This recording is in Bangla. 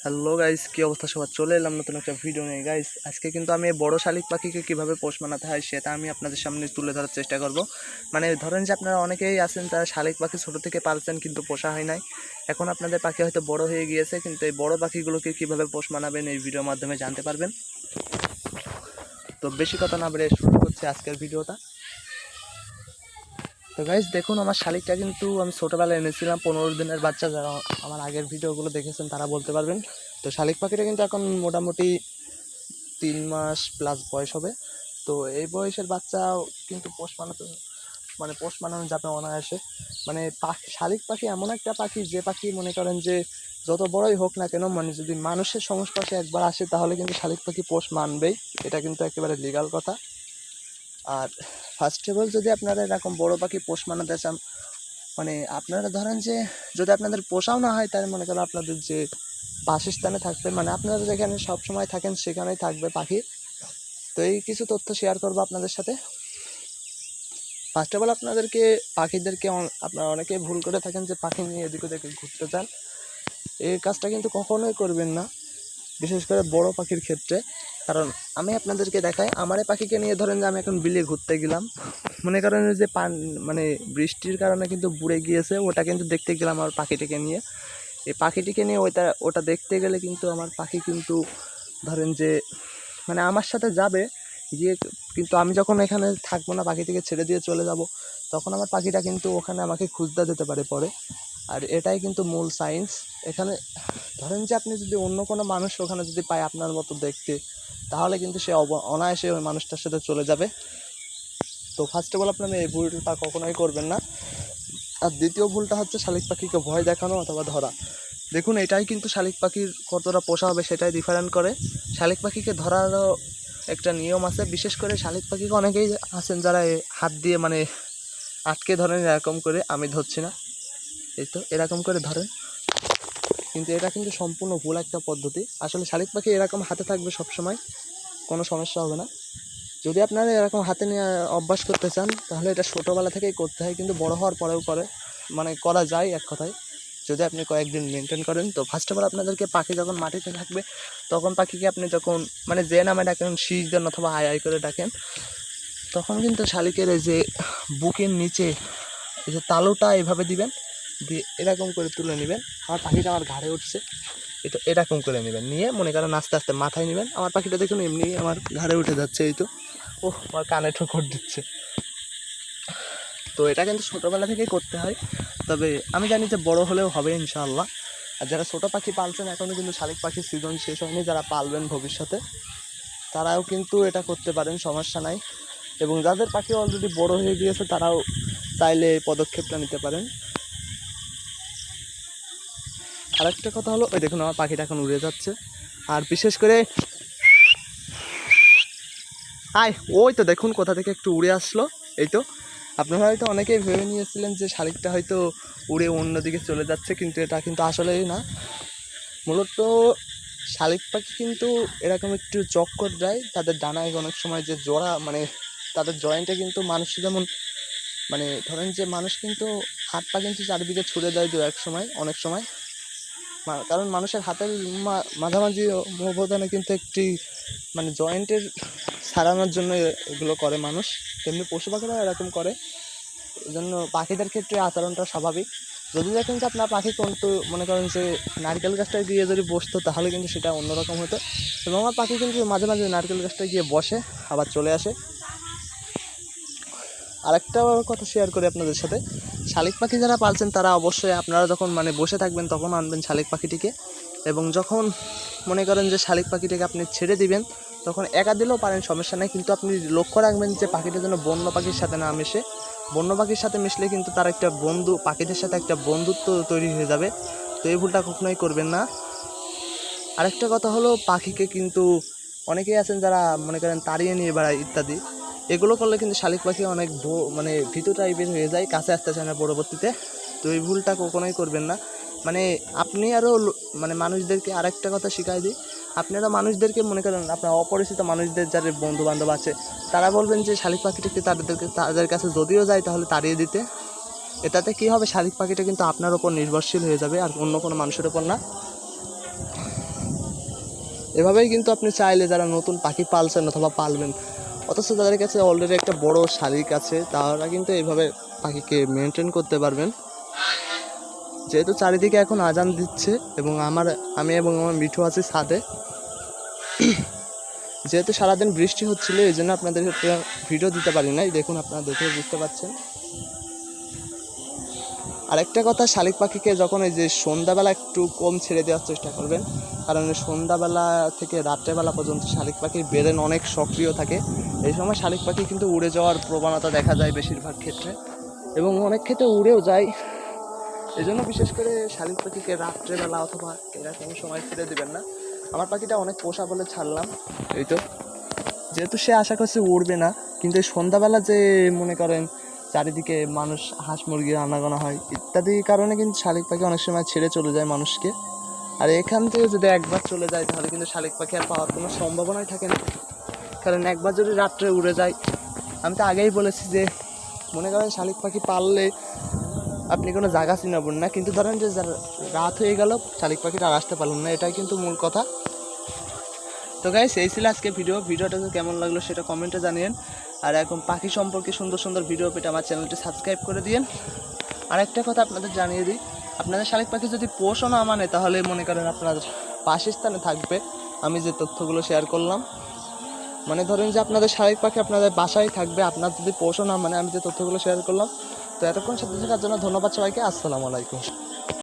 হ্যালো গাইস, কি অবস্থা সবার? চলে এলাম নতুন একটা ভিডিও নিয়ে গাইস। আজকে কিন্তু আমি এই বড় শালিক পাখিকে কিভাবে পোষ মানাতে হয় সেটা আমি আপনাদের সামনে তুলে ধরার চেষ্টা করব। মানে ধরেন যে আপনারা অনেকেই আছেন যারা শালিক পাখি ছোটো থেকে পালছেন কিন্তু পোষা হয় নাই। এখন আপনাদের পাখি হয়তো বড় হয়ে গিয়েছে, কিন্তু এই বড় পাখিগুলোকে কিভাবে পোষ মানাবেন এই ভিডিওর মাধ্যমে জানতে পারবেন। তো বেশি কথা না বলে শুরু করছি আজকের ভিডিওটা। তো গাইস দেখুন, আমার শালিকটা কিন্তু আমি ছোটোবেলায় এনেছিলাম 15 দিনের বাচ্চা। যারা আমার আগের ভিডিওগুলো দেখেছেন তারা বলতে পারবেন। তো শালিক পাখিটা কিন্তু এখন মোটামুটি 3 মাস প্লাস বয়স হবে। তো এই বয়সের বাচ্চা কিন্তু পোষ মানানো যাবে অনায়াসে। মানে শালিক পাখি এমন একটা পাখি, যে পাখি মনে করেন যে যত বড়ই হোক না কেন, মানে যদি মানুষের সংস্পর্শে একবার আসে তাহলে কিন্তু শালিক পাখি পোষ মানবেই। এটা কিন্তু একেবারে লিগাল কথা। আর ফার্স্ট অফ অল, যদি আপনারা এরকম বড় পাখি পোষ মানাতে চান, মানে আপনারা ধরেন যে যদি আপনাদের পোষাও না হয়, তাহলে মনে করেন আপনাদের যে বাসস্থানে থাকবে, মানে আপনারা যেখানে সবসময় থাকেন সেখানেই থাকবে পাখি। তো এই কিছু তথ্য শেয়ার করবো আপনাদের সাথে। ফার্স্ট অফ অল, আপনাদেরকে পাখিদেরকে আপনারা অনেকে ভুল করে থাকেন যে পাখি নিয়ে এদিক ওদিকে ঘুরতে চান। এই কাজটা কিন্তু কখনোই করবেন না, বিশেষ করে বড় পাখির ক্ষেত্রে। কারণ আমি আপনাদেরকে দেখাই, আমার এই পাখিকে নিয়ে ধরেন যে আমি এখন বিলে ঘুরতে গেলাম, মনে করেন যে মানে বৃষ্টির কারণে কিন্তু বুড়ে গিয়েছে, ওটা কিন্তু দেখতে গেলাম আমার পাখিটিকে নিয়ে। এই পাখিটিকে নিয়ে ওটা দেখতে গেলে কিন্তু আমার পাখি কিন্তু ধরেন যে মানে আমার সাথে যাবে গিয়ে, কিন্তু আমি যখন এখানে থাকবো না, পাখিটিকে ছেড়ে দিয়ে চলে যাব, তখন আমার পাখিটা কিন্তু ওখানে আমাকে খুঁজতে যেতে পারে পরে। আর এটাই কিন্তু মূল সায়েন্স এখানে। ধরেন যে আপনি যদি অন্য কোনো মানুষ ওখানে যদি পায় আপনার মতো দেখতে, তাহলে কিন্তু সে অনায়াসে ওই মানুষটার সাথে চলে যাবে। তো ফার্স্ট অফ অল, আপনারা এই ভুলটা কখনোই করবেন না। আর দ্বিতীয় ভুলটা হচ্ছে শালিক পাখিকে ভয় দেখানো অথবা ধরা। দেখুন, এটাই কিন্তু শালিক পাখির কতটা পোষা হবে সেটাই ডিফারেন্ট করে। শালিক পাখিকে ধরারও একটা নিয়ম আছে। বিশেষ করে শালিক পাখিকে অনেকেই আছেন যারা হাত দিয়ে মানে আটকে ধরেন, এরকম করে, আমি ধরছি না, এই তো এরকম করে ধরেন, কিন্তু এটা কিন্তু সম্পূর্ণ ভুল একটা পদ্ধতি। আসলে শালিক পাখি এরকম হাতে থাকবে সবসময়, কোনো সমস্যা হবে না। যদি আপনারা এরকম হাতে নিয়ে অভ্যাস করতে চান, তাহলে এটা ছোটোবেলা থেকেই করতে হয়, কিন্তু বড় হওয়ার পরেও মানে করা যায় এক কথায়, যদি আপনি কয়েকদিন মেনটেন করেন। তো ফার্স্ট অফ অল, আপনাদেরকে পাখি যখন মাটিতে থাকবে তখন পাখিকে আপনি যখন মানে যে নামে ডাকেন, শীষ দেন অথবা আয় আয় করে ডাকেন, তখন কিন্তু শালিকের এই যে বুকের নিচে এই যে তালুটা এভাবে দিবেন, দিয়ে এরকম করে তুলে নেবেন। আমার পাখিটা আমার ঘাড়ে উঠছে, এটা এরকম করে নেবেন, নিয়ে মনে করেন আস্তে আস্তে মাথায় নেবেন। আমার পাখিটা দেখুন এমনি আমার ঘাড়ে উঠে যাচ্ছে, এই তো ও আমার কানে ঠোকর দিচ্ছে। তো এটা কিন্তু ছোটোবেলা থেকেই করতে হয়, তবে আমি জানি যে বড় হলেও হবে ইনশাআল্লাহ। আর যারা ছোটো পাখি পালছেন, এখনও কিন্তু শালিক পাখির সিজন শেষ হয়নি, যারা পালবেন ভবিষ্যতে তারাও কিন্তু এটা করতে পারেন, সমস্যা নাই। এবং যাদের পাখি অলরেডি বড় হয়ে গিয়েছে তারাও চাইলে এই পদক্ষেপটা নিতে পারেন। আরেকটা কথা হলো, ওই দেখুন আমার পাখিটা এখন উড়ে যাচ্ছে। আর বিশেষ করে ওই তো দেখুন কোথা থেকে একটু উড়ে আসলো, এই তো। আপনারা হয়তো অনেকেই ভেবে নিয়েছিলেন যে শালিকটা হয়তো উড়ে অন্যদিকে চলে যাচ্ছে, কিন্তু এটা কিন্তু আসলেই না। মূলত শালিক পাখি কিন্তু এরকম একটু চক্কর দেয় তাদের ডানায় অনেক সময়, যে জোড়া মানে তাদের জয়েন্টে কিন্তু মানুষ যেমন মানে ধরেন যে মানুষ কিন্তু হাত পা কিন্তু চারিদিকে ছুড়ে দেয় এক সময়, অনেক সময়, কারণ মানুষের হাতের মাঝামাঝি ব্যবধানে কিন্তু একটি মানে জয়েন্টের সারানোর জন্য এগুলো করে মানুষ। তেমনি পশু পাখিরাও এরকম করে, এই জন্য পাখিদের ক্ষেত্রে আচরণটা স্বাভাবিক। যদি দেখেন যে আপনার পাখি কিন্তু মনে করেন যে নারকেল গাছটায় গিয়ে যদি বসতো, তাহলে কিন্তু সেটা অন্যরকম হতো। এবং আমার পাখি কিন্তু মাঝে মাঝে নারকেল গাছটায় গিয়ে বসে আবার চলে আসে। আরেকটা কথা শেয়ার করি আপনাদের সাথে, শালিক পাখি যারা পালছেন তারা অবশ্যই আপনারা যখন মানে বসে থাকবেন তখন আনবেন শালিক পাখিটিকে। এবং যখন মনে করেন যে শালিক পাখিটিকে আপনি ছেড়ে দিবেন, তখন একা দিলেও পারেন, সমস্যা নেই, কিন্তু আপনি লক্ষ্য রাখবেন যে পাখিটা যেন বন্য পাখির সাথে না মেশে। বন্য পাখির সাথে মিশলে কিন্তু তার একটা পাখিদের সাথে একটা বন্ধুত্ব তৈরি হয়ে যাবে। তো এই ভুলটা কখনোই করবেন না। আরেকটা কথা হলো, পাখিকে কিন্তু অনেকেই আছেন যারা মনে করেন তাড়িয়ে নিয়ে বেড়ায় ইত্যাদি, এগুলো করলে কিন্তু শালিক পাখি অনেক মানে ভীতু টাইপের হয়ে যায়, কাছে আসতে চায় না পরবর্তীতে। তো এই ভুলটা কখনোই করবেন না। মানে আপনি আরও মানে মানুষদেরকে আরেকটা কথা শিখাই দিই, আপনারা মানুষদেরকে মনে করেন আপনার অপরিচিত মানুষদের যাদের বন্ধু বান্ধব আছে, তারা বলবেন যে শালিক পাখিটাকে তাদের কাছে যদিও যায় তাহলে তাড়িয়ে দিতে। এটাতে কী হবে, শালিক পাখিটা কিন্তু আপনার ওপর নির্ভরশীল হয়ে যাবে আর অন্য কোনো মানুষের ওপর না। এভাবেই কিন্তু আপনি চাইলে যারা নতুন পাখি পালছেন অথবা পালবেন, অথচ তাদের কাছে অলরেডি একটা বড় শালিক আছে, তারা কিন্তু এইভাবে পাখিকে মেনটেন করতে পারবেন। যেহেতু চারিদিকে এখন আজান দিচ্ছে এবং আমি এবং আমার মিঠু আছি ছাদে, যেহেতু সারাদিন বৃষ্টি হচ্ছিল এই জন্য আপনাদের ভিডিও দিতে পারি নাই, দেখুন আপনারা দেখে বুঝতে পারছেন। আরেকটা কথা, শালিক পাখিকে যখন এই যে সন্ধ্যাবেলা একটু কম ছেড়ে দেওয়ার চেষ্টা করবেন, কারণ সন্ধ্যাবেলা থেকে রাত্রেবেলা পর্যন্ত শালিক পাখির ব্রেন অনেক সক্রিয় থাকে। এই সময় শালিক পাখি কিন্তু উড়ে যাওয়ার প্রবণতা দেখা যায় বেশিরভাগ ক্ষেত্রে, এবং অনেক ক্ষেত্রে উড়েও যায়। এই জন্য বিশেষ করে শালিক পাখিকে রাত্রেবেলা অথবা এরকম সময় ছেড়ে দেবেন না। আমার পাখিটা অনেক পোষা বলে ছাড়লাম, এই তো, যেহেতু সে আশা করছে উড়বে না, কিন্তু এই সন্ধ্যাবেলা যে মনে করেন চারিদিকে মানুষ হাঁস মুরগির আনাগোনা হয় ইত্যাদি কারণে কিন্তু শালিক পাখি অনেক সময় ছেড়ে চলে যায় মানুষকে। আর এখান থেকে যদি একবার চলে যায় তাহলে কিন্তু শালিক পাখি আর পাওয়ার কোনো সম্ভাবনাই থাকে না, কারণ একবার যদি রাত্রে উড়ে যায়, আমি তো আগেই বলেছি যে মনে করেন শালিক পাখি পাললে আপনি কোনো জায়গা চিনাবেন না, কিন্তু ধরেন যে রাত হয়ে গেল শালিক পাখিটা আর আসতে পারলেন না, এটাই কিন্তু মূল কথা। তো গাইস, এই ছিল আজকে ভিডিওটা কেমন লাগলো সেটা কমেন্টে জানিয়েন। আর এখন পাখি সম্পর্কে সুন্দর সুন্দর ভিডিও পেতে আমার চ্যানেলটি সাবস্ক্রাইব করে দিন। আর একটা কথা আপনাদের জানিয়ে দিই, আপনাদের শালিক পাখি যদি পোষও না মানে তাহলে মনে করেন আপনার বাসস্থানে থাকবে আমি যে তথ্যগুলো শেয়ার করলাম, মানে ধরেন যে আপনাদের শালিক পাখি আপনাদের বাসায় থাকবে, আপনার যদি পোষও না মানে আমি যে তথ্যগুলো শেয়ার করলাম। তো এতক্ষণ সাথে থাকার জন্য ধন্যবাদ সবাইকে। আসসালামু আলাইকুম।